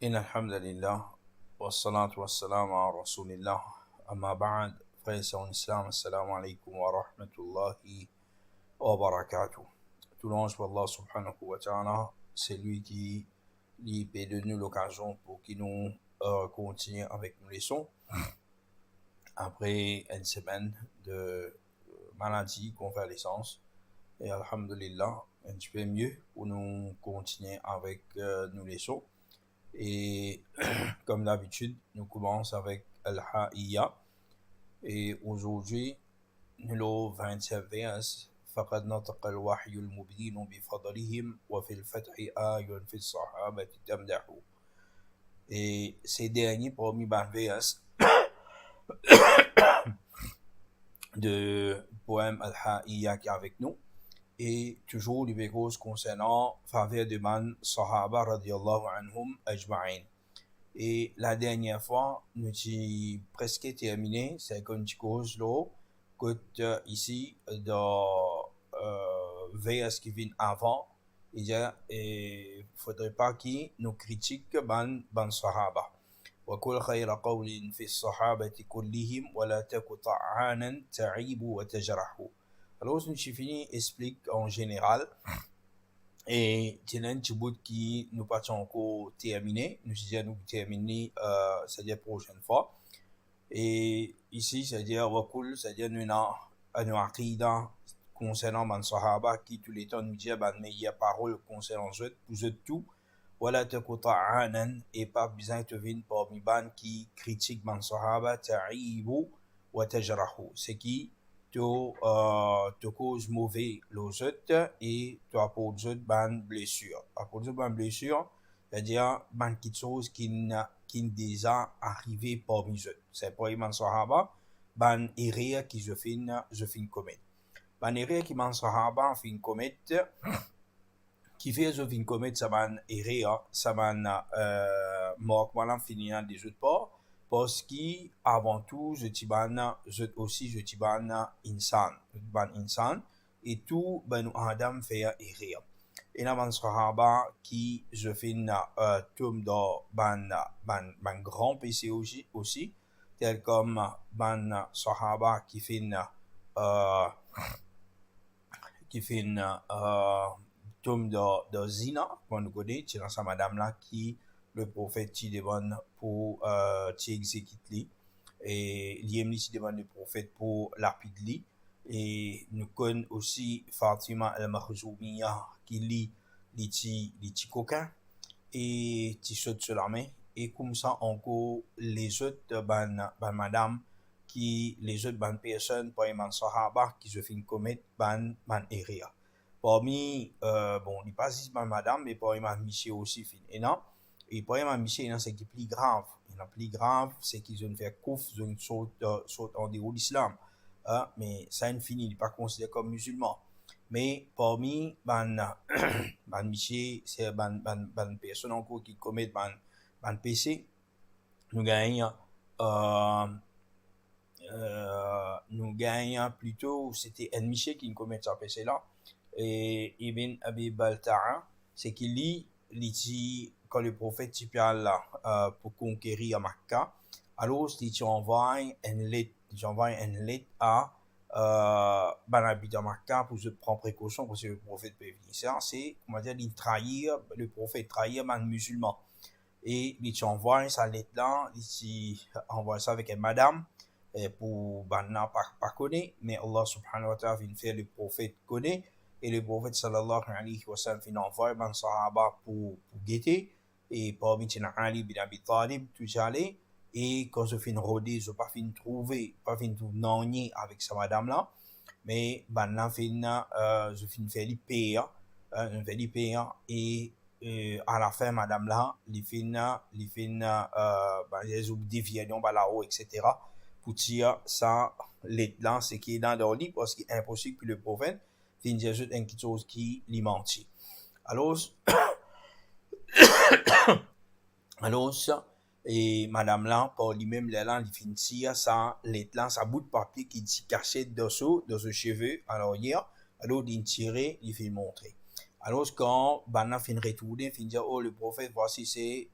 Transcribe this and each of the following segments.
إن الحمد لله والصلاة والسلام على رسول الله أما بعد frères et sœurs en islam assalamu alaikum wa rahmatullahi wa barakatuh. Tout l'ange pour Allah subhanahu wa ta'ala, c'est lui qui peut donner l'occasion pour qu'il nous continue avec nos leçons après une semaine de maladie, convalescence. Et alhamdulillah, un petit peu mieux pour nous continuer avec nos leçons. Et comme d'habitude, nous commençons avec Al-Ha'iyya. Et aujourd'hui, nous 27 vers. فقد نطق الوحي المبين بفضلهم وفي الفتح آي في الصحابة تمدح. Et ces derniers parmi les vers de poème Al-Ha'iyya qui est avec nous. Et toujours les causes concernant faveur de man sahaba radiyallahu anhum ajma'in. Et la dernière fois, nous avons presque terminé, c'est une cause là, que ici, dans vers qui vient avant, il ne faudrait pas qu'il nous critique ban sahaba. وكل خير قول في الصحابة كلهم ولا تك طعانا تعيب وتجرح. Alors, nous fini explique en général, et c'est un petit bout qui nous pas encore terminé, nous disons terminer, c'est-à-dire prochaine fois. Et ici, c'est-à-dire wakul, c'est-à-dire nous avons un aqida concernant man sahaba qui tous les temps nous dit ban meilleure parole concernant vous êtes tout. Voilà te ta'anan et pas besoin de venir parmi ban qui critique man sahaba ta'ibu wa tajrahu, c'est qui te cause mauvais les autres et tu apportes ban blessure. Apporter ban blessure, c'est-à-dire ban quelque chose qui n'est déjà arrivé parmi eux. C'est pas man sahaba, ban erreur qui je fin commettre. Ban erreur qui man sahaba fin commettre, qui fait je fin commettre ça ban erreur, ça ban mort voilà finir des autres pas. Parce qu'avant tout, je suis insan, et tout, ben, Adam fait erreur. Et là, ban sahaba, qui, je fais tombe dans ban grand péché aussi, tel comme ban sahaba qui fait tombe dans zina, qu'on nous connaît, c'est dans sa madame là qui, le prophète qui demande pour exécuter et l'IM qui demande le prophète pour lapider. Et nous connaissons aussi Fatima al-Makhzoumiya qui lit les petits coquins et qui saute sur la main. Et comme ça, encore les autres madame qui les autres personnes, par exemple sahaba qui se font commettre ban erreur. Parmi bon, il pas juste madame, mais par exemple monsieur aussi fin. Et non. Et pour un monsieur, c'est qui est plus grave. Le plus grave, c'est qu'ils ont fait couf, ils ont sauté en dehors de l'islam. Mais ça, il finit, il n'est pas considéré comme musulman. Mais parmi ban monsieur, c'est ban personne encore qui commettent ban péché, nous gagnons plutôt, c'était un monsieur qui commet ce péché là. Et Ibn Abi Balta'a, c'est qu'il lit quand le prophète là pour conquérir Makkah, alors il envoie une lettre à ban habitant Makkah pour se prendre précaution parce que le prophète peut venir. Ça, c'est, comment dire, il trahir, le prophète trahir man musulman. Et il envoie sa lettre là, il envoie ça avec une madame, pour ban pas connaître, mais Allah subhanahu wa ta'ala vient faire le prophète connaître. Et le prophète sallallahu alayhi wa sallam fin envoie ban sahaba pour guetter. Et parmi Ali bin Abi Talib, tout ça allait. Et quand je fin rodé, je pas fin trouver non avec sa madame là. Mais ban là je fin faire l'IPA, et à la fin madame là, les déviés là-haut, etc. Pour dire ça, là, c'est qui est dans le lit parce qu'il est impossible que le prophète finisse juste quelque chose qui lui mentit. Alors, et madame là, par lui-même, là, il finit ça, là, ça bout de papier qui est caché dans ses cheveux, alors hier, alors il tire, il fait montrer. Alors, quand Banna fin retourner, fin dire, oh, le prophète, voici, c'est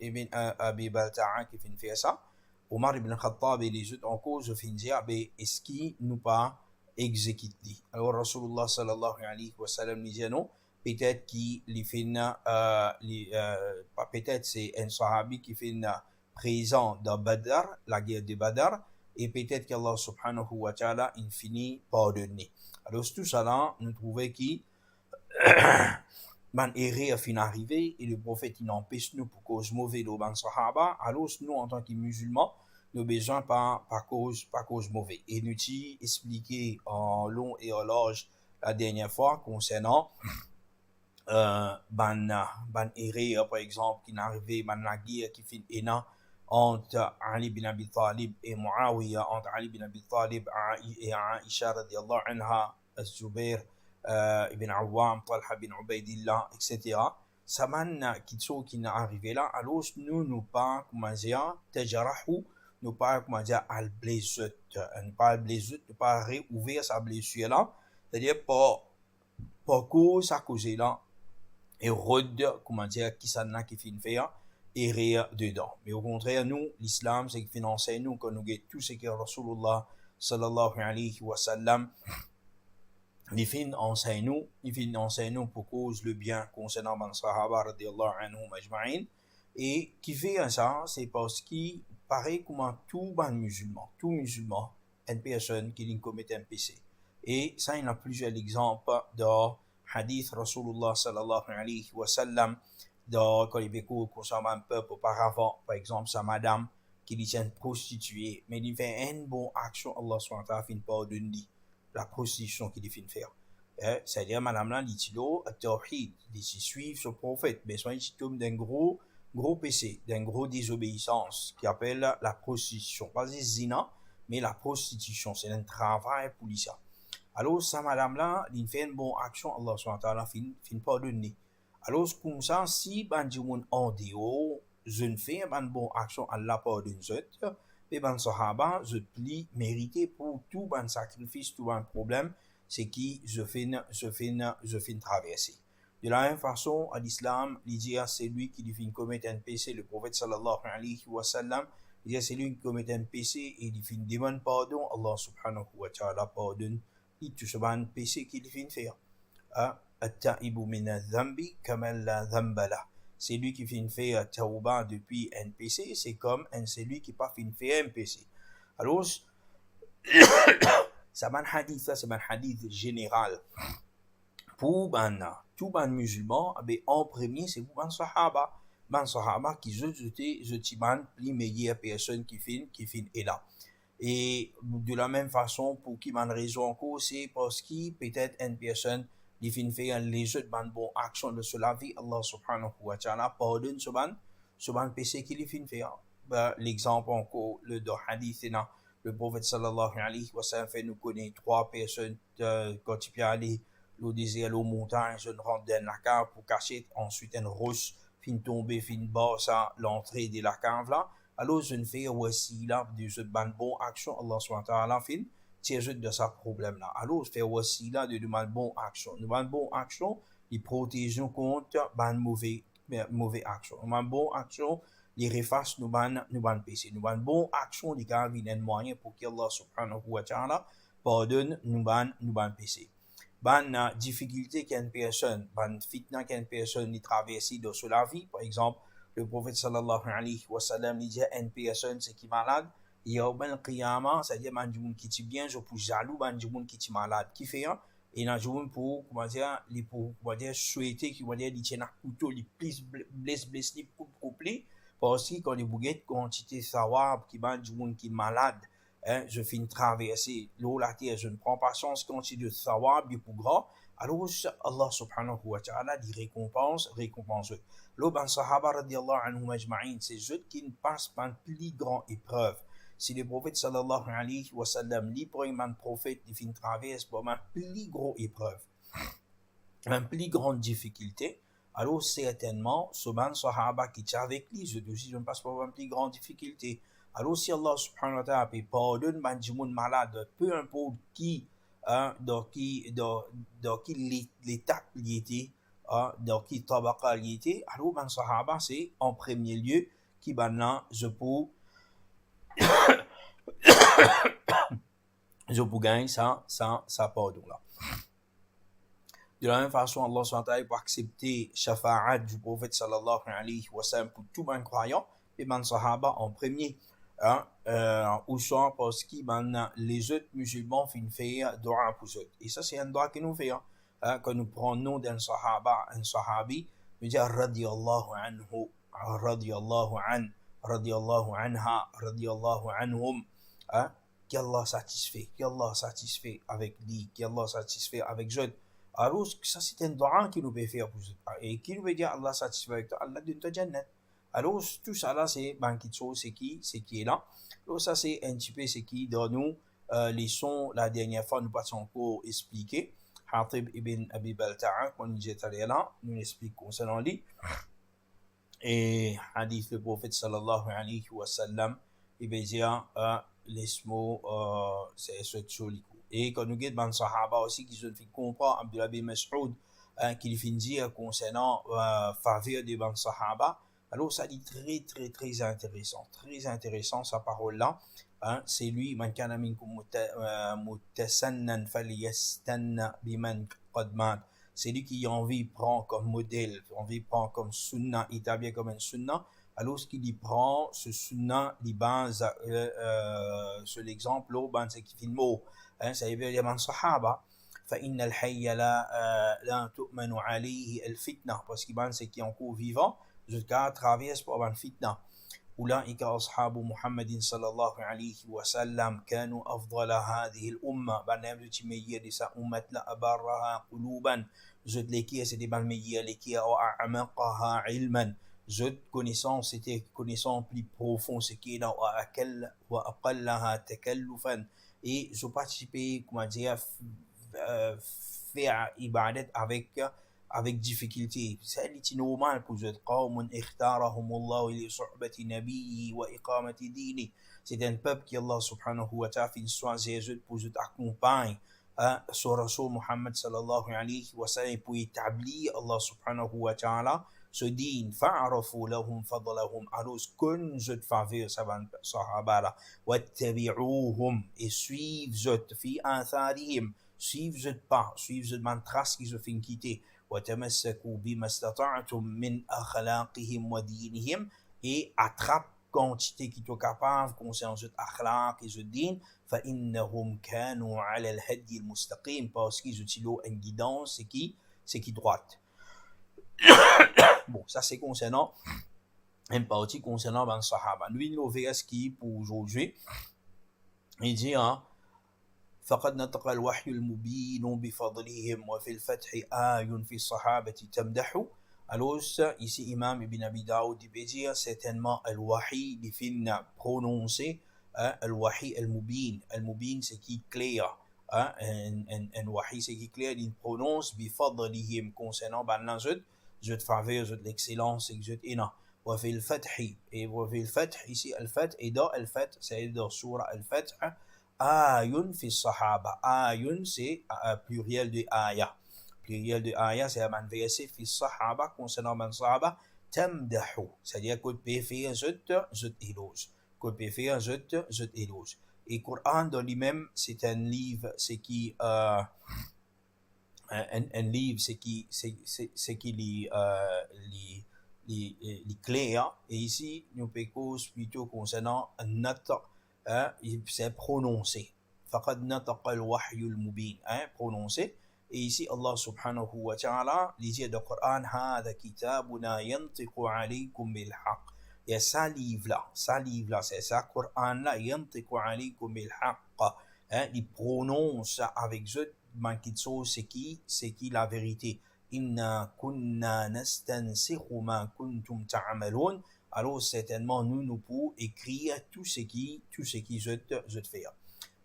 Ibn Abi Balta'a qui fin faire ça. Omar ibn Khattab et les autres en cause, fin dire, est-ce qu'il nous pas exécuté? Alors, Rasulullah sallallahu alayhi wa sallam disait non. Peut-être qu'il fin, peut-être c'est un sahabi qui fin présent dans Badr, la guerre de Badr, et peut-être qu'Allah subhanahu wa ta'ala, il finit pardonner. Alors, tout ça là, nous trouvons qui ban erreur fin arrivé et le prophète il empêche nous pour cause mauvais de ban sahaba. Alors nous en tant que musulmans nous besoin pas cause mauvais et nous t'y expliqué en long et en large la dernière fois concernant ban erreur par exemple qui n'arrivait ban la guerre qui fin énan entre Ali bin Abi Talib et Muawiya, entre Ali bin Abi Talib et Aisha radiallahu anha, Az-Zubair ibn Awam, Talha bin Ubaidillah, etc. Ça m'a qui n'est arrivé là, alors nous pas, comment dire, tajarahu, nous pas, comment dire, al blessure, nous pas blessure, nous pas réouvrir sa blessure là, c'est-à-dire pour cause à cause là, et rod, comment dire, qui s'en a qui finit faire, et rire dedans. Mais au contraire, nous, l'islam, c'est qui finance nous, quand nous avons tout ce que Rasulullah sallallahu alayhi wa sallam, il finit enseigne nous pour cause le bien concernant les sahaba radiallahu anhum ajma'in. Et qui fait ça, c'est parce qu'il paraît comme tout musulman, une personne qui commet un péché. Et ça, il y a plusieurs exemples dans hadith Rasulullah sallallahu alayhi wa sallam, dans quand il écoute concernant un peuple auparavant, par exemple, sa madame qui dit une prostituée, mais il fait une bonne action, Allah subhanahu wa ta'ala finit par donner la prostitution qu'il finit faire. C'est-à-dire, madame là, dit tawhid, dit suivre ce prophète, mais soit il tombe d'un gros péché, d'un gros désobéissance, qui appelle la prostitution. Pas des zina, mais la prostitution, c'est un travail pour ça. Alors, ça, madame là, il fait une bonne action, Allah subhanahu wa ta'ala finit par donner. Alors, comme ça, si ban dimoun en dehors, je ne fais une bonne action, Allah pardonne zot, et ban sahaba, je plie mérité pour tout ban sacrifice, tout ban problème, c'est qui je finis traverser. De la même façon, à l'islam, il dit c'est lui qui lui finit commettre un péché, le prophète sallallahu alayhi wa sallam, il dit c'est lui qui commet un péché et il finit demande pardon, Allah subhanahu wa ta'ala pardonne, il tout ce ban péché qu'il finit faire. At-ta'ibu min al-dhambi kaman la dhamba lah. C'est lui qui finit faire tauba depuis un péché, c'est comme c'est lui qui pas finit faire un péché. Alors, c'est un hadith général pour tout ban musulman, en premier c'est pour ban sahaba qui je ban les meilleures personnes qui fin est là. Et de la même façon pour qui ban raison encore c'est parce qu'il peut-être une personne qui fin faire les autres ban bon action de cela vie Allah subhanahu wa ta'ala pardonne ce ban péché qu'il fin faire. L'exemple encore le de hadith là. Le prophète sallallahu alayhi wa sallam fait nous connaître 3 personnes quand il peut aller au désert, aux montagnes, je rentre dans la cave pour cacher, ensuite une roche, fin tomber, fin bas, ça, l'entrée de la cave là. Alors, je ne fais aussi là, de cette bonne action, Allah SWT, fin, tire de sa problème là. Alors, je fais aussi là, de ma bonne action. De ma bonne action, il protège nous contre bonne mauvais action. Ma bonne action, les refasse nous ban péché. Nous ban bonne action, les gars, il y a un moyen pour qu'Allah subhanahu wa ta'ala pardonne nous ban péché. Ban difficulté qu'une personne, ban fitna qu'une personne y traverse dans la vie, par exemple, le prophète sallallahu alayhi wa sallam dit à une personne c'est qui est malade, il y a un qiyamah, c'est-à-dire ban du qui est bien, je pour jaloux ban du qui est malade, qui fait hein, et dans jour pour comment dire souhaiter qui va dire il tient un couteau, il blesse il couper parce que quand les bouguettes quantité savoir qui ban du qui est malade. Je finis traverser l'eau, la terre, je ne prends pas chance quand il de savoir, bien plus grand. Alors, Allah subhanahu wa ta'ala dit récompense. L'eau, ben, sahaba radiallahu anhum ajma'in, c'est eux qui ne passent pas une plus grande épreuve. Si le prophète sallallahu alayhi wa sallam, le prophète, il finit traverser pour une plus grande épreuve, une plus grande difficulté. Alors, certainement, ce ban sahaba qui est avec lui, je ne passe pas une plus grande difficulté. Alors si Allah subhanahu wa ta'ala pardonne ban malade, peu importe qui dans qui l'étape il était, dans qui tabaqa il était, alors ben sahaba c'est en premier lieu qui maintenant je peux gagner ça pardon là. De la même façon, Allah SWT pour accepter shafa'at du prophète sallallahu alayhi wa sallam pour tout bon croyant, et ben sahaba en premier. Ou soit parce que les autres musulmans font faire dua pour eux. Et ça, c'est un dua que nous faisons. Quand nous prenons d'un sahaba, un sahabi, nous disons radiyallahu anhu, radiyallahu an, radiyallahu anha, radiyallahu anhum. Qu'Allah satisfait avec lui, qu'Allah satisfait avec eux. Alors, ça, c'est un dua qui nous peut faire pour eux. Et qui nous veut dire Allah satisfait avec toi, Allah donne ta jannat. Alors, tout ça là, c'est Bankitso, c'est qui est là. Alors, ça, c'est un petit peu ce qui, dans nous, les sons, la dernière fois, nous passons encore expliquer. Hatib ibn Abi Balta'a, quand nous étions allés là, nous explique concernant lui. Et hadith le prophète sallallahu alayhi wa sallam, il veut dire, l'ismo, c'est ce tcholikou. Et quand nous guettons ban sahaba aussi, qui se fait comprendre, Abdullah bin Mas'ud, qui fait dire concernant faveur des ban sahaba. Alors, ça dit très intéressant, sa parole-là. C'est lui, man kana minkum mutasannan falyastanna biman qad mat. C'est lui qui envie prend comme modèle, envie prend comme sunna, établi comme un sunna. Alors, ce qu'il y prend, ce sunna, il base sur l'exemple, c'est qui fait le mot. Ça veut dire, man sahaba. فإن الحي لا تؤمن عليه الفتنة parce qu'il c'est qui est encore vivant jusqu'à traverse par une fitna. أولئك أصحاب محمد صلى الله عليه وسلم كانوا أفضل هذه الأمة بنام تمية لسا أمة لا أبرها قلوبا زد لكي سيدي بالمية لكي أعمقها علما زد connaissance c'était connaissance plus profond ce qui est là وأقلها تكلفا et je participais comment dire faire ibadat avec difficulté. C'est normal pour eux. قوم اختارهم الله لصحبة نبيه وإقامة دينه. C'est un peuple qui Allah subhanahu wa ta'ala fait choisir pour eux accompagner son Rasul Muhammad sallallahu alayhi wa sallam pour établir Allah subhanahu wa ta'ala ce din. فَعَرَفُوا لَهُمْ فَضْلَهُمْ alors qu'on eux faveur sahaba là. وَاتَّبِعُوهُمْ et suivent eux في آثارهم suivez pas, suivez ma trace qu'ils ont fait quitter. وتمسكوا بما استطعتم من أخلاقهم ودينهم et attrape quantité qui est capable concernant cet akhlaq et ce din فإنهم كانوا على الهدي المستقيم parce qu'ils utilisent une guidance c'est qui droite. Bon, ça c'est concernant une partie concernant les sahaba. Nous il nous verra ce qui pour aujourd'hui. Il dit فقد نطق الوحي المبين بفضلهم وفي الفتح آي في الصحابة تمدح. Alors ici Imam Ibn Abi Daoud dit dire certainement al-wahi il fin prononcer al-wahi al-mubin. Al-mubin c'est qui clair. Un wahi c'est qui clair il prononce بفضلهم concernant ban je te faveur je l'excellence et je ina. وفي الفتح et وفي الفتح ici al-fath et dans al-fath c'est dans surah al-fath Ayun fi sahaba. Ayun c'est pluriel de aya. Pluriel de aya c'est un verset fi sahaba concernant man sahaba tamdahu. C'est-à-dire que peut faire zut éloge. Que peut faire zut éloge. Et Coran dans lui-même c'est un livre c'est qui un livre c'est qui les clair et ici nous pécons plutôt concernant notre c'est prononcé. فقد نطق الوحي المبين prononcé. Et ici Allah subhanahu wa ta'ala dit dans le Coran هذا كتابنا ينطق عليكم بالحق. Il y a ça livre là c'est ça Coran là ينطق عليكم بالحق. Il prononce avec eux c'est qui la vérité. إنا كنا نستنسخ ما كنتم تعملون. Alors certainement nous pouvons écrire tout ce qui je te fais.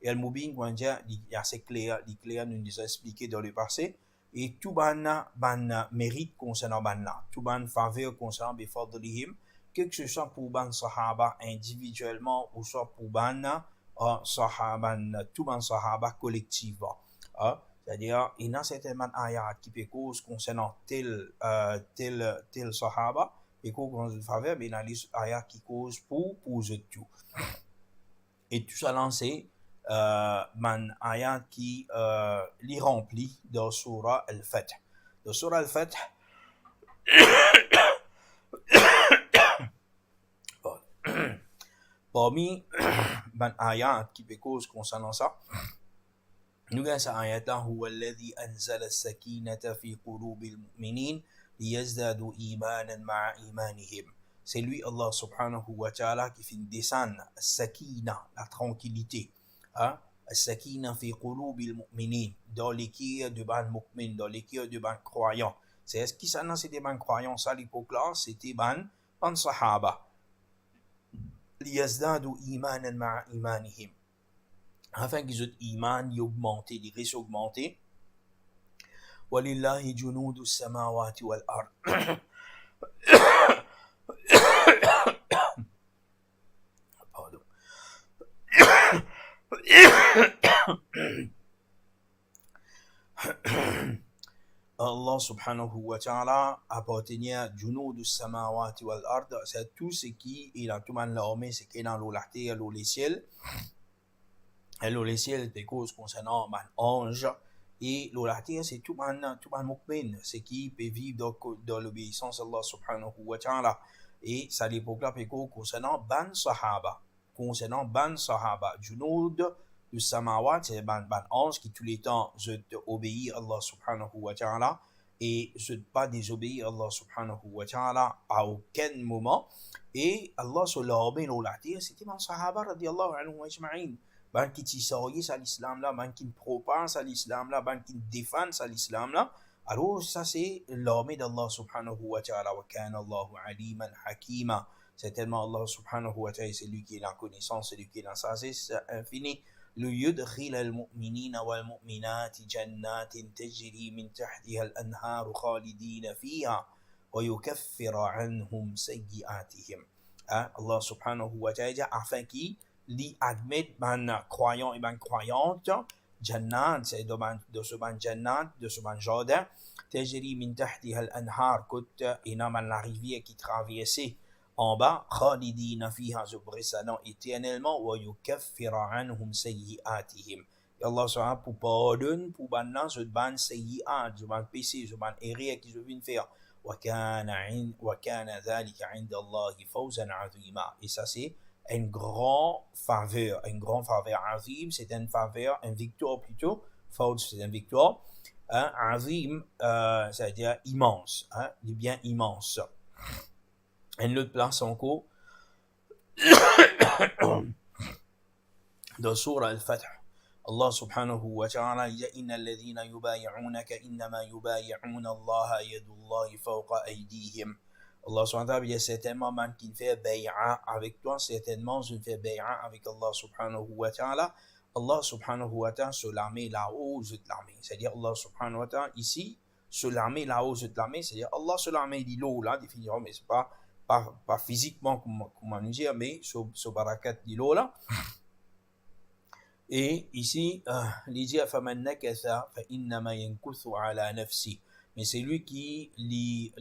Et al-mubin quand il y a c'est clair nous les a expliqué dans le passé et tout ban mérite concernant ban là tout ban faveur concernant bifadlihim que ce soit pour ban sahaba individuellement ou soit pour ban sahaba tout ban sahaba collectivement. C'est-à-dire, il y a certainement ayat qui peut cause concernant tel sahaba, et cause de faveur, mais il y a des ayats qui causent pour tout. Et tout ça lancé, man ayat qui les remplit dans Surah Al-Fath. Dans Surah Al-Fath, parmi man ayat qui peut cause concernant ça, nous avons cette ayat-là, هو الذي أنزل السكينة في قلوب المؤمنين ليزدادوا إيمانا مع إيمانهم. C'est lui, Allah subhanahu wa ta'ala, qui fait descendre sakina, la tranquillité. Sakina fi qulubil mu'minin, dans les cœurs de ban mu'min, dans les cœurs de ban croyants. C'est ce qui s'annonce, c'était ban croyants, ça, l'époque-là, c'était ban sahaba. Liyazdadu imanan ma'a imanihim. Afin qu'ils aient iman, ils augmentent, ils restent augmentés. Walillahi junudu samawati wal ard. Pardon. Allah subhanahu wa ta'ala appartenait à junudu samawati wal ard. C'est tout ce qui est dans tout le l'armée, c'est qui est dans la terre, les ciels. Et les ciels, c'est cause concernant man ange. Et la terre, c'est tout man mu'min, c'est qui peut vivre dans l'obéissance d'Allah subhanahu wa ta'ala. Et ça l'époque-là, c'est concernant ban sahaba. Concernant ban sahaba. Junud du samawat, c'est ban ange qui tous les temps obéit à Allah subhanahu wa ta'ala. Et je ne pas désobéir à Allah subhanahu wa ta'ala à aucun moment. Et Allah sur l'armée, la terre, c'était ban sahaba radiallahu anhu ajma'in. Ben qui t'issaillent à l'islam là, ben qui propagent à l'islam là, ben qui défendent à l'islam là. Alors ça c'est l'armée d'Allah subhanahu wa ta'ala. Wa kana Allahu aliman hakima. C'est tellement Allah subhanahu wa ta'ala, c'est lui qui est la connaissance, c'est lui qui est la sagesse infinie. ليدخل المؤمنين والمؤمنات جنات تجري من تحتها الأنهار خالدين فيها ويكفر عنهم سيئاتهم. Allah subhanahu wa ta'ala afin qu'il li admettre ban croyants et ban croyantes jannat, c'est de ce ban jannat, de ce ban jardin, tajri min tahtiha al-anhar, côte et la rivière qui traversait en bas, khalidina fiha, se précédant éternellement, wa yukaffira anhum sayyi'atihim. Et Allah subhanahu pour pardonner pour ban ce ban sayyi'at, ce ban péché, ce ban erreur qu'ils viennent faire. Wa kana dhalika 'inda Allahi fawzan 'azima. Et ça c'est une grande faveur azim, c'est une faveur, une victoire plutôt, fawz c'est une victoire, azim, c'est-à-dire immense, du bien immense. Une autre place encore, dans Surah Al-Fath, Allah subhanahu wa ta'ala dit inna alladhina yubayi'unaka innama yubayi'una Allah yadullahi fawqa aydihim. Allah subhanahu wa ta'ala dit certainement man qui fait bay'a avec toi, certainement je fais bay'a avec Allah subhanahu wa ta'ala. Allah subhanahu wa ta'ala sur l'armée là-haut de l'armée. C'est-à-dire Allah subhanahu wa ta'ala ici sur l'armée là-haut de l'armée, c'est-à-dire Allah sur l'armée dit l'eau là, définitivement, mais c'est pas physiquement comme on dit, mais sur barakat dit l'eau là. Et ici, il dit faman nakatha fa innama yankuthu ala nafsi. Mais c'est lui qui lui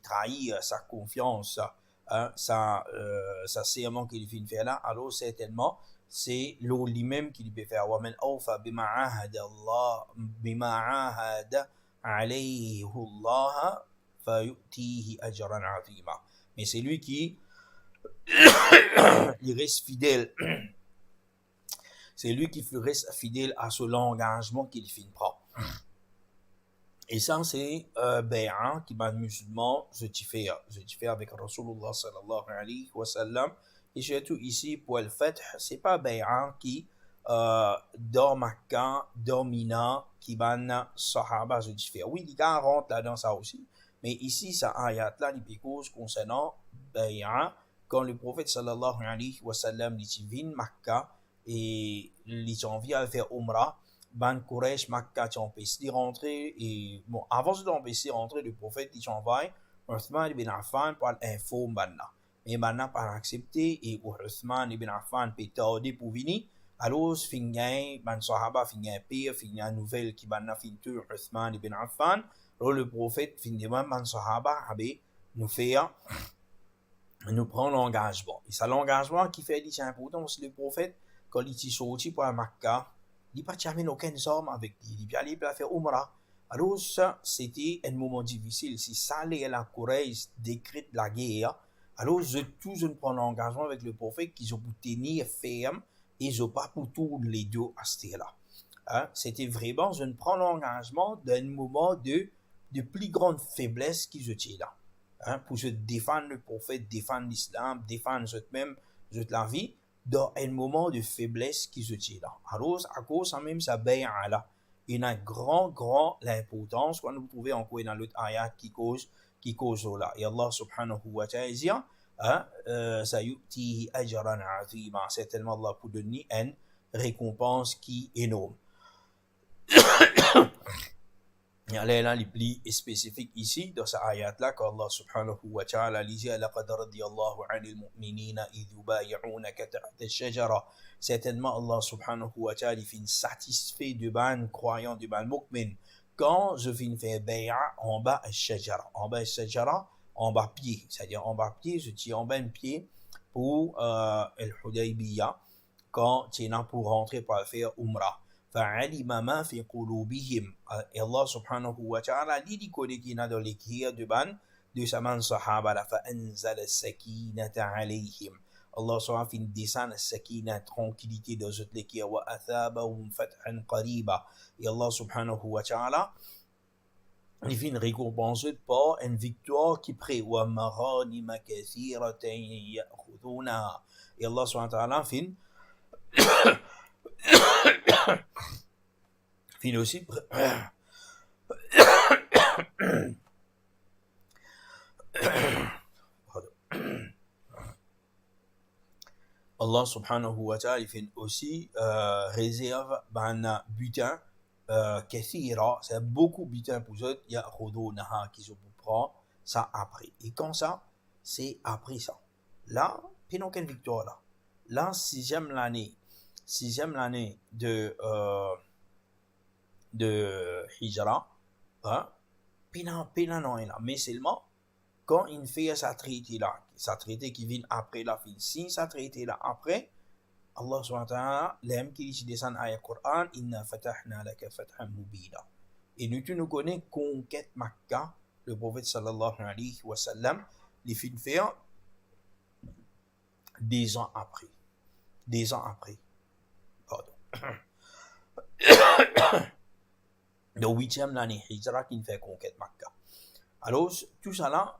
trahit sa confiance, sa serment qu'il vient faire là, alors certainement, c'est lui-même qui peut faire. وَمَنْ أَوْفَى بِمَا عَاهَدَ عَلَيْهِ اللَّهَ فَيُؤْتِيهِ أَجْرًا عَظِيمًا. Mais c'est lui qui il reste fidèle. C'est lui qui reste fidèle à ce engagement qu'il finit prend. Et ça, c'est bay'an qui m'a musulman, je t'y fais avec Rasulullah sallallahu alayhi wa sallam. Et surtout ici, pour le fait, c'est pas bay'an qui dans Makkah, dans Mina, qui m'a sahaba, je t'y fais. Oui, les gars rentrent là dans ça aussi. Mais ici, ça ayat là, les pécos concernant bay'an, quand le prophète sallallahu alayhi wa sallam, il vient Makkah, et il vient faire Umrah, ban Quraysh Makkah qui empêche de rentrer et bon avant de empêcher de rentrer le prophète il envoie Uthman ibn Affan pour informer banna mais banna pas accepté et Uthman ibn Affan peut tarder pour venir Alors, fin gain, ban sahaba fin gain pire, fin gain nouvelle qui ban na fin tur Uthman ibn Affan. Alors, le prophète fin demande ban sahaba avait nous faire nous prend l'engagement. Et c'est l'engagement qui fait l'importance le prophète quand il est sorti pour Makkah, il n'a pas jamais aucun homme avec lui. Il est allé faire Umrah. Alors ça, c'était un moment difficile. Si ça allait à la Quraysh décrite la guerre, alors tous ont pris l'engagement avec le prophète qu'ils ont pu tenir ferme et ils n'ont pas pu tourner les deux à ce là. Hein? C'était vraiment, je prends l'engagement d'un moment de plus grande faiblesse qu'ils étaient là. Hein, pour se défendre le prophète, défendre l'islam, défendre eux-mêmes, la vie, dans un moment de faiblesse qui se tient là. Alors, à cause de même, ça bay'a là. Il a grand l'importance qu'on nous trouve encore dans l'autre ayat qui cause là. Et Allah subhanahu wa ta'ala dit, ça yu'tihi ajran azima. Certainement, Allah pour donner une récompense qui est énorme. Il y a les plus spécifiques ici, dans cette ayat-là, qu'Allah subhanahu wa ta'ala dit لَقَدْ رَضِيَ اللَّهُ عَنِ الْمُؤْمِنِينَ إِذْ يُبَايِعُونَكَ تَحْتَ الشَّجَرَةِ. Certainement, Allah subhanahu wa ta'ala fait satisfait du ban croyant, du ban mu'min, quand je viens faire bay'a en bas al-shajara. En bas al-shajara, en bas pied. C'est-à-dire en bas pied, je tiens en bas un pied pour al-Hudaybiyah, quand tu es là pour rentrer pour faire Umrah. فعلم ما في قلوبهم. Et Allah subhanahu wa ta'ala dit qu'il y a dans les cœurs de saman sahaba فأنزل السكينة عليهم. Allah subhanahu wa ta'ala descend la sakina, tranquillité dans les cœurs وأثابهم فتحا قريبا. Et Allah subhanahu wa ta'ala il fait une récompense par une victoire qui prête ومغانم كثيرة يأخذونها. Et Allah subhanahu wa ta'ala fait fin aussi Allah subhanahu wa ta'ala il fait aussi réserve un butin kathira, c'est beaucoup butin pour eux ya'khudunaha qui se prend ça après. Et quand ça c'est après ça là puis donc une victoire là sixième l'année de Hijra, hein, mais seulement quand il fait sa traité qui vient après la fin, si sa traité là après, Allah subhanahu wa ta'ala, l'aime qui descend à la Coran, inna fatahna laka fathan mubina. Et nous connaissons conquête Makkah, le prophète sallallahu alayhi wa sallam, les fin faire des ans après. Pardon. Le 8e l'année Hijra qui fait conquête Makkah. Alors, tout ça là,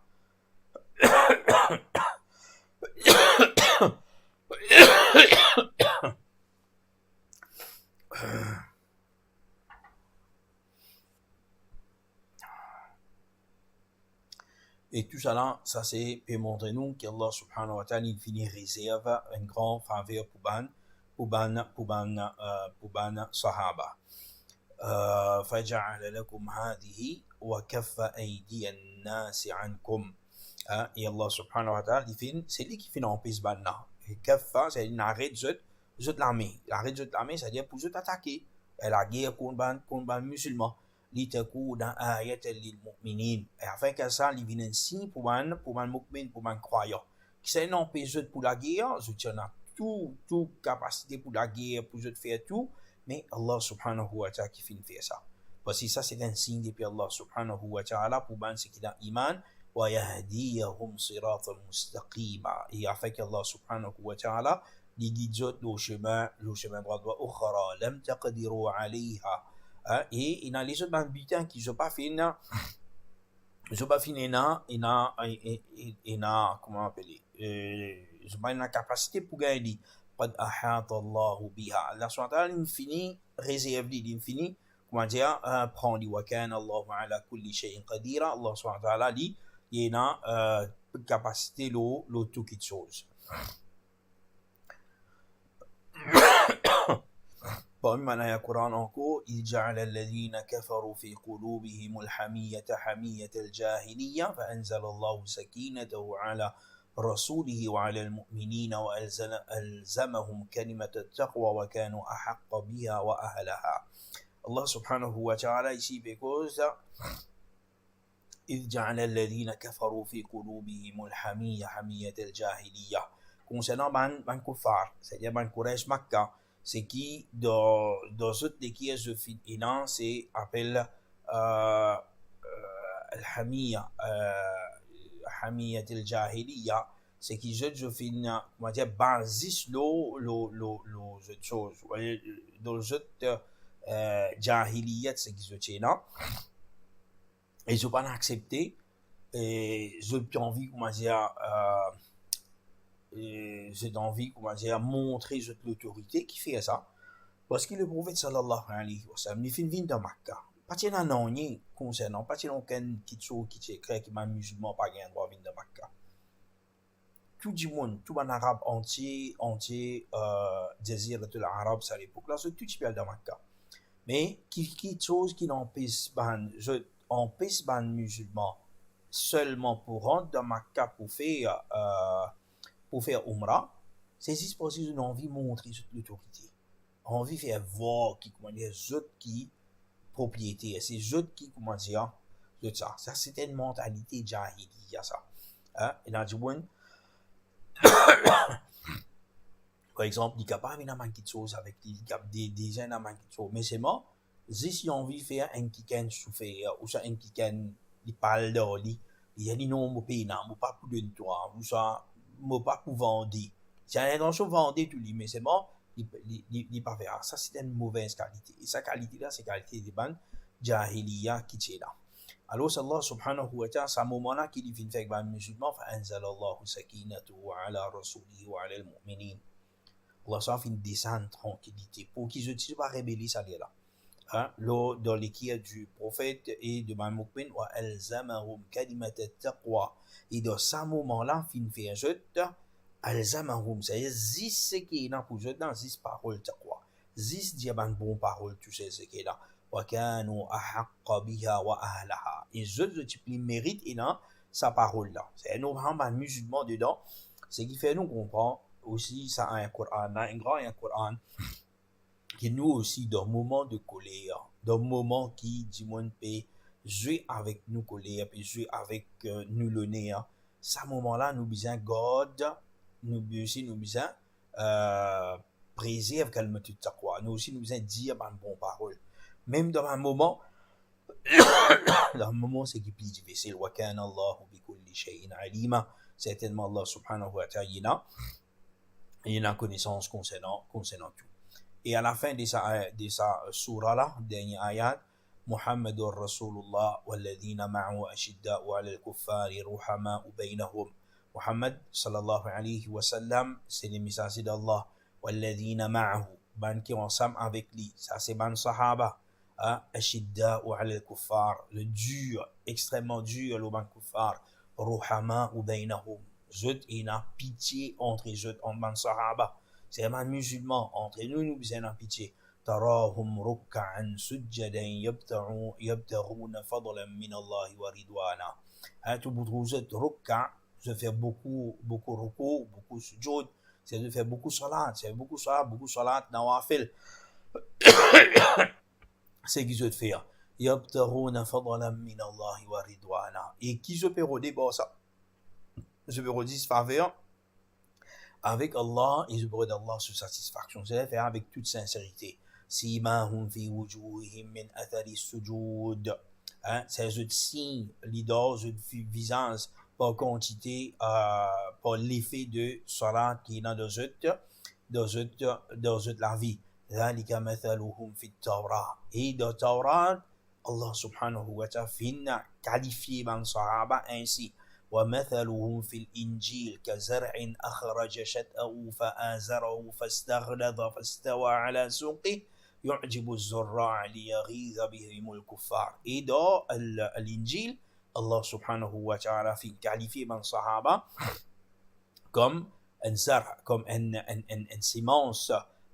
et tout ça là, ça c'est pour montrer nous qu'Allah subhanahu wa ta'ala il finit réserve un grand faveur pour ban sahaba. فجعل لكم هذه وكف أيدي الناس عنكم. Et Allah subhanahu wa ta'ala c'est lui qui finit en piste banna. Et kaffa c'est une arrêt de l'armée. L'arrêt de l'armée c'est-à-dire pour eux attaquer. Et la guerre contre les musulmans. لِتَكُونَ آيَةً لِلْمُؤْمِنِينَ. Et afin que ça il vienne un signe pour les mu'min, pour les croyants. Qui c'est non pèse pour la guerre, je tiens à tout capacité pour la guerre, pour eux faire tout. Mais Allah subhanahu wa ta'ala qui finit faire ça. Parce que ça c'est un signe depuis Allah subhanahu wa ta'ala pour ban ce qui est iman wa yahdiyahum siratan mustaqima. Et afin qu'Allah subhanahu wa ta'ala les guide le chemin droit ukhra lam taqdiru alayha. Et il y a les autres butins qui sont pas finis comment appeler ils ont pas une capacité pour gagner. قد أحاط الله بها. Allah subhanahu wa ta'ala l'infini réserve l'infini comment dire prend dit wa kana Allahu ala kulli shay'in qadira. Allah subhanahu wa ta'ala dit il y a capacité le tout qui chose. Parmi les Coran encore il جعل الذين كفروا في قلوبهم الحمية حمية الجاهلية فأنزل الله سكينته على رسوله وعلى المؤمنين وألزمهم كلمة التقوى وكانوا أحق بها وأهلها. Allah subhanahu wa ta'ala ici because إذ جعل الذين كفروا في قلوبهم الحمية حمية الجاهلية. Concernant ban kuffar, c'est-à-dire ban Quraysh Makkah, c'est qui dans toutes les qui est inan c'est appelle الحمية حمية الجاهلية, c'est qui je finis comment dire basis lo cette chose dans cette jahiliyat, c'est qui je tiens et je pas accepter et j'ai envie comment dire j'ai envie comment dire montrer l'autorité qui fait ça parce que le prophète sallallahu alayhi wa sallam il finit de Makkah pas tiens non ni concernant pas tiens aucun qui est clair qui m'a musulman pas gain droit venir de Makkah. Tout le monde, tout un arabe entier désire de l'arabe à l'époque là, c'est tout type de Makkah. Mais qui chose qui empêche ban musulman seulement pour rentrer dans Makkah pour faire Umrah, c'est juste parce qu'ils ont envie de montrer cette autorité, envie de faire voir qui comment dire qui propriété, c'est qui comment dire ça c'est une mentalité jahiliya ça, hein, et dans du bon par exemple, il n'y a pas de manquer de choses avec des gens qui manquent de choses. Mais c'est moi, si on veut faire un qui can souffrir, ou ça un qui can, il parle d'oli, il y a des noms, mon pays, non, pas pour de toi, ou ça, mon pas pour vendre. Si on a dans chose vendre tout lui, mais c'est moi, il pas faire. Ça, c'est une mauvaise qualité. Et sa qualité-là, c'est qualité des bandes, jahiliya qui est là. Alors, Allah subhanahu wa ta'ala, c'est un moment-là qu'il vient faire avec les musulmans, فَأَنزَلَ اللَّهُ سَكِينَتُهُ عَلَى رَسُولِهِ وَعَلَى الْمُؤْمِنِينَ. Allah ça fait une descente tranquillité pour qu'ils ne pas rébeller ça là. Hein, dans l'équipe du prophète et de Mamoukmin wa alzamahum kalimat at-taqwa. Et dans ce moment-là, fin fait jeute alzamahum, c'est-à-dire 10 ce qui est là pour jeter dans 10 paroles taqwa. 10 diaban bon paroles tout ce qui est là. Wa kanu ahaqqa biha wa ahlaha. Et je type les mérites et là sa parole là. C'est nous vraiment musulmans dedans, ce qui fait nous comprendre aussi ça a un Coran, un grand Coran qui nous aussi dans moments de colère, dans moments qui du monde peut jouer avec nous colère, puis jouer avec nous le nez, ça moment-là nous besoin God, nous besoin préserve calme tout ça quoi, nous aussi nous besoin dire une bonne parole, même dans un moment c'est qui plus difficile. Wa kana Allahu bi kulli shay'in alima, certainement Allah subhanahu wa ta'ala il a connaissance concernant tout. Et à la fin de sa surah là, dernier ayat, Muhammadur Rasulullah walladhina ma'ahu ashidda'u 'ala al-kuffari ruhama'u bainahum. Muhammad sallallahu alayhi wa sallam, c'est le messager d'Allah. Walladhina ma'ahu, ban qui ensemble avec lui, ça c'est ban sahaba. Ashidda'u 'ala al-kuffar, le dur, extrêmement dur le ban kuffar, ruhama'u bainahum. Zut ina pitié entre zut en ban sahaba, c'est un musulman entre nous besoin pitié. Tarahum ruk'an sujjadan yabtaghuna fadlan min Allah wa ridwana. Tu trouves zut ruk'a, je fais beaucoup ruku, beaucoup sujud, c'est de faire beaucoup salat, beaucoup salat nawafil. C'est qui je fais yabtaghuna fadlan min Allah wa ridwana. Et qui je peux redébar ça, je veux redire faveur avec Allah et je veux d'Allah sur satisfaction. Je vais faire avec toute sincérité. Simahum fi wujuhihim min athari sujud. C'est un signe, l'idole, un visage par quantité, par l'effet de salat qui est dans la vie. ذلك مثلهم في التوراة. Et dans Taurat, Allah subhanahu wa ta'ala finna qualifié من صحابة ainsi. ومثلهم في الإنجيل كزرع أخرج شطأه فآزره فاستغلظ فاستوى على سوقه يعجب الزراع ليغيظ بهم الكفار. Et dans l'Injil, Allah subhanahu wa ta'ala fait qualifier من صحابة comme un zar, comme un sémence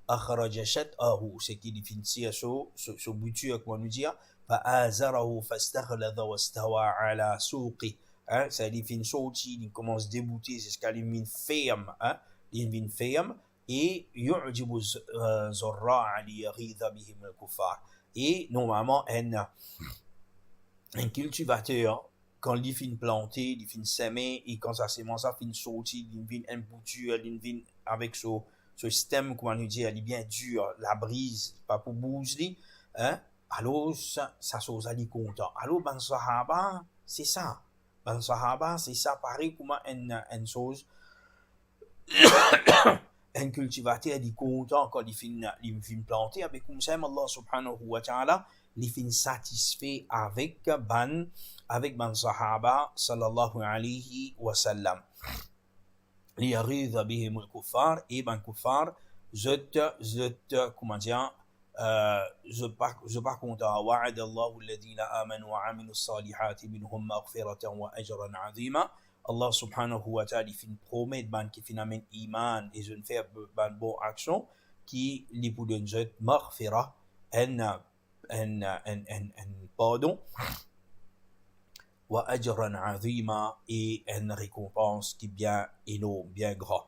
أخرج شطأه, c'est qui définit ce bouture comme on nous dit, فآزره فاستغلظ واستوى على سوقه. hein, ça il fin sorti, il commence à débouter, c'est ce qu'il vient ferme, hein, il vient ferme, et yu'jibu zurra'a li yaghidha bihim al-kuffar. Et normalement, un cultivateur, quand il finit planter, il finit semer, et quand sa semence a fini sortir, il vient emboutir, il vient avec ce système, comment on dit, il est bien dur, la brise, pas pour bouger, hein, alors ça chose ali content. Alors, ben sahaba, c'est ça. Ben sahaba, c'est ça, pareil comme une chose, un cultivateur est content quand il finit planter, avec comme ça, Allah subhanahu wa ta'ala, il finit satisfait avec ban sahaba, sallallahu alayhi wa sallam. ليغيظ بهم الكفار et ben kuffar comment dire je par contre وعد الله الذين آمنوا وعملوا الصالحات منهم مغفرة وأجرا عظيما. Allah subhanahu wa ta'ala il fait promet ban qui finalement iman et je ne fais ban bon action qui li pour donner jet maghfira en pardon wa ajran azima et une récompense qui est bien énorme, bien grand.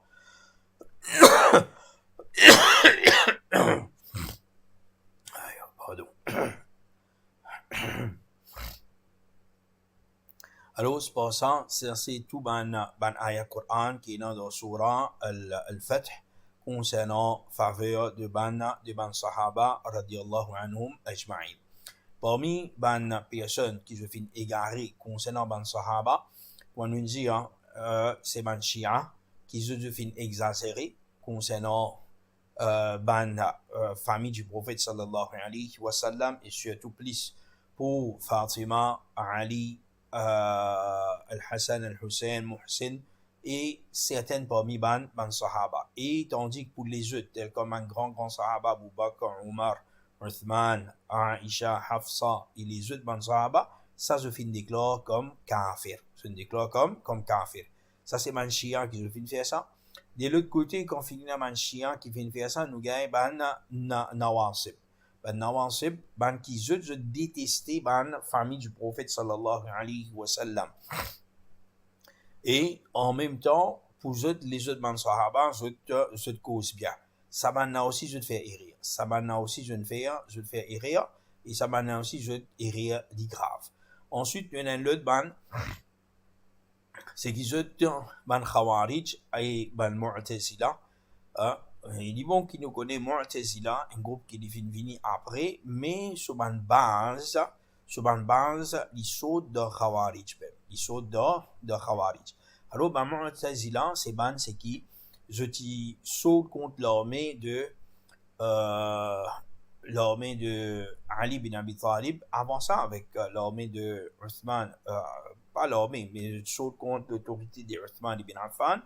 Pardon. Alors, c'est pour ça, c'est tout ban ayat Coran qui est dans le surah al-Fath concernant faveur de ban sahaba radiyallahu anhum ajma'in. Parmi ban personnes qui se finissent égarées concernant ban sahaba, on nous dit c'est ban shia qui se finissent exagérés concernant famille du prophète sallallahu alayhi wa sallam et surtout plus pour Fatima, Ali, Al-Hassan, Al-Hussein, Muhsin et certaines parmi ban sahaba. Et tandis que pour les autres, tels comme un grand sahaba, Abu Bakr, Omar, Uthman, Aisha, Hafsa et les autres ban sahaba, ça se finit déclare comme kafir. Se déclare comme kafir. Ça c'est man shia qui se finit faire ça. De l'autre côté, quand finit man shia qui finit faire ça, nous gagnons ban nawasib. Ban nawasib, ban qui se détester ban famille du prophète sallallahu alayhi wa sallam. Et en même temps, pour les autres ban sahaba, je cause bien. Ça ban aussi je te fais errer. Ça ban aussi je te fais errer. Et ça ban aussi je errer dit grave. Ensuite, il y a un autre ban, c'est qu'ils ont ban khawarij et ban mu'tazila. Il dit bon qui nous connaît mu'tazila, un groupe qui est venu après, mais sur ban base, ils sautent de khawarij même. Ils sautent de khawarij. Alors ban mu'tazila, c'est qui je t'y saute contre l'armée de Ali bin Abi Talib, avant ça avec l'armée de Uthman, pas l'armée, mais je saute contre l'autorité d'Uthman ibn Affan,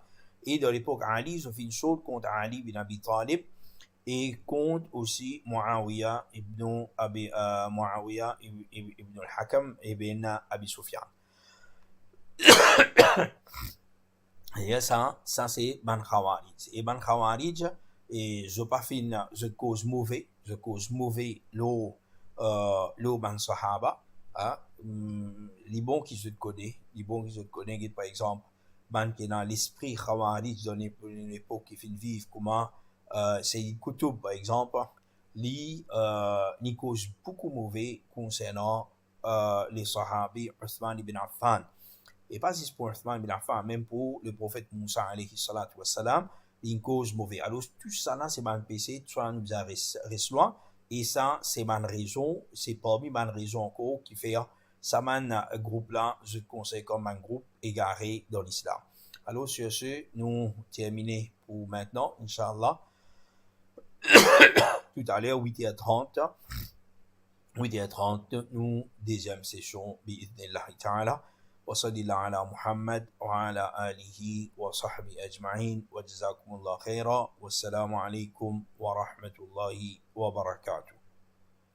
et de l'époque Ali, je fais une saute contre Ali bin Abi Talib, et contre aussi Muawiyah ibn al-Hakam ibn Abi Sufyan. Et ça c'est ban khawarij. Et ban khawarij, et je cause mauvais l'eau ban sahaba, les bons qui se connaissent, par exemple, ban qui est dans l'esprit khawarij dans une époque qui fait vivre comment, Sayyid Qutb, par exemple, lui cause beaucoup mauvais concernant les sahabis Uthman ibn Affan. Et pas juste pour Uthman ibn Affan, même pour le prophète Moussa alayhi salatu wassalam, une cause mauvaise. Alors, tout ça là, c'est ban PC, tout ça nous a reçu, et ça, c'est ban raison, c'est parmi ban raison encore qui fait ça man groupe là, je te conseille comme un groupe égaré dans l'islam. Alors, sur ce, nous terminons pour maintenant, Inch'Allah. Tout à l'heure, 8h30, nous, deuxième session, bi'idhnillahi ta'ala. وصلى الله على محمد وعلى آله وصحبه أجمعين وجزاكم الله خيرا والسلام عليكم ورحمة الله وبركاته.